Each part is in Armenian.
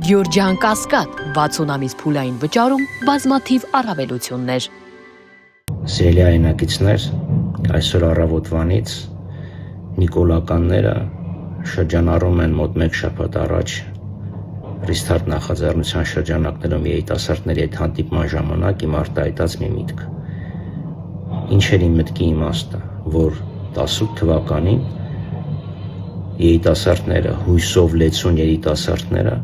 Գյորջյան Կասկադ 60 ամիս փուլային վճարում բազմաթիվ առավելություններ։ Սիրելի հայրենակիցներ, այսօր առավոտվանից նիկոլականները շրջանառում են մոտ 1 շաբաթ առաջ Restart նախաձեռնության շրջանակներում երիտասարդների հետ հանդիպման ժամանակ իմ արտահայտած մի միտք։ Ինչ էր իմ մտքի իմաստը, որ 18 թվականին երիտասարդները, հույսով լեցուն երիտասարդները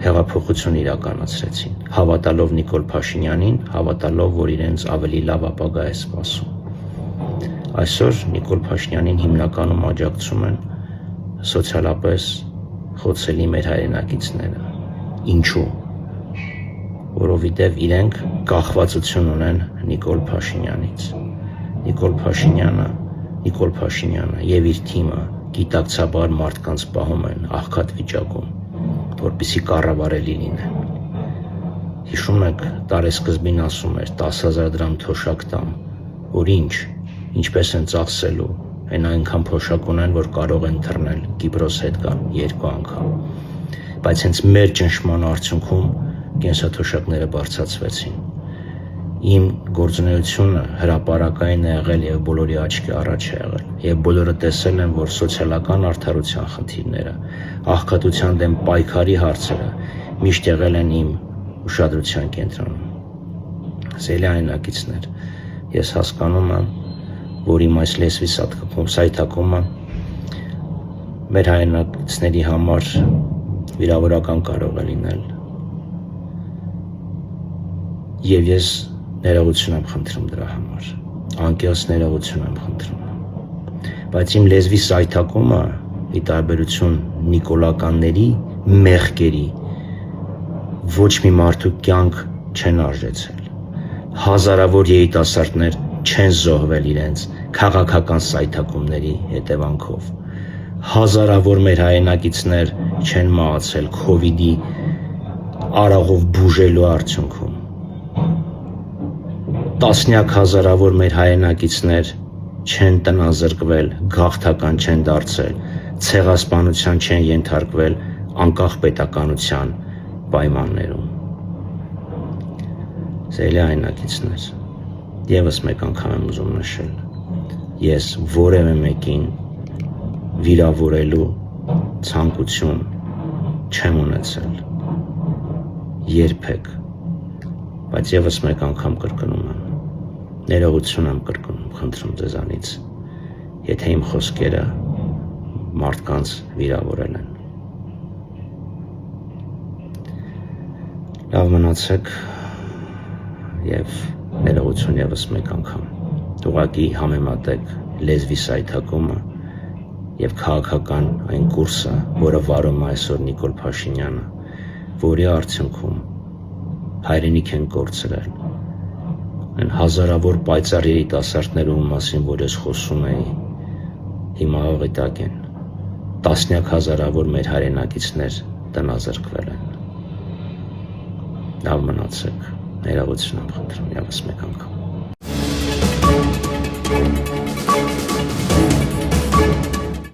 հեղափոխություն իրականացրեցին, հավատալով Նիկոլ Փաշինյանին, հավատալով, որ իրենց ավելի լավ ապագա է սպասում։ Այսօր Նիկոլ Փաշինյանին հիմնականում աջակցում են սոցիալապես խոցելի մեր հայրենակիցները։ Ինչու՞։ Որովհետև իրենք կախվածություն ունեն Նիկոլ Փաշինյանից։ Նիկոլ Փաշինյանը եւ իր թիմը գիտակցաբար մարդկանց պահում են աղքատ վիճակում, որպեսզի կառավարելի լինեն։ Հիշում եք, տարեսկզբին ասում էր 10,000 դրամ թոշակ տամ, որ ինչպես են ծախսելու, այն այնքան փոշակ ունեն, որ կարող են թռնել Կիպրոս հետ գան 2 անգամ։ Բայց հենց մեր ճնշման արդյունքում կենսաթոշակները բարձրացվեցին։ Իմ գործունեությունը հրապարակային է եղել եւ բոլորի աչքի առաջ է եղել, եւ բոլորը տեսել են, որ սոցիալական արդարության խնդիրները, աղքատության դեմ պայքարի հարցերը միշտ եղել են իմ ուշադրության կենտրոնում։ Սիրելի հայրենակիցներ, ես հասկանում եմ, որ իմ այս լեզվի սայթակումը մեր հայրենակիցների համար վիրավորական կարող է լինել, եւ ես ներողություն եմ խնդրում դրա համար, անկեղծ ներողություն եմ խնդրում, բայց իմ լեզվի սայթակումը ի տարբերություն նիկոլականների մեղքերի ոչ մի մարդու կյանք չեն արժեցել, հազարավոր երիտասարդներ չեն զոհվել իրենց քաղաքական սայթակումների հետևանքով, հազարավոր մեր հայրենակիցներ չեն մահացել քովիդի արաղով բուժելու արդյունքում, տասնյակ հազարավոր մեր հայրենակիցներ չեն տնազրկվել, գաղթական չեն դարձել, ցեղասպանության չեն ենթարկվել անկախ պետականության պայմաններում։ Սիրելի հայրենակիցներ, եւս մեկ անգամ եմ ուզում նշել, ես որևէ մեկին վիրավորելու ցանկություն չեմ ունեցել, երբեք, բայց եւս մեկ անգամ կրկնում եմ, ներողություն եմ խնդրում ձեզանից, եթե իմ խոսքերը մարդկանց վիրավորել են։ Լավ մնացեք եւ ներողություն եւս մեկ անգամ։ Ուղղակի համեմատեք լեզվի սայթակումը եւ քաղաքական այն կուրսը, որը վարում է այսօր Նիկոլ Փաշինյանը, որի արդյունքում հայրենիք են կորցրել։ Այն հազարավոր պայծառ երիտասարդներում մասին, որ ես խոսում էի, հիմա աղետակ են, տասնյակ հազարավոր մեր հայրենակիցներ տնազրկվել են։ Լավ մնացեք, ներողություն եմ խնդրում եւս մեկ անգամ։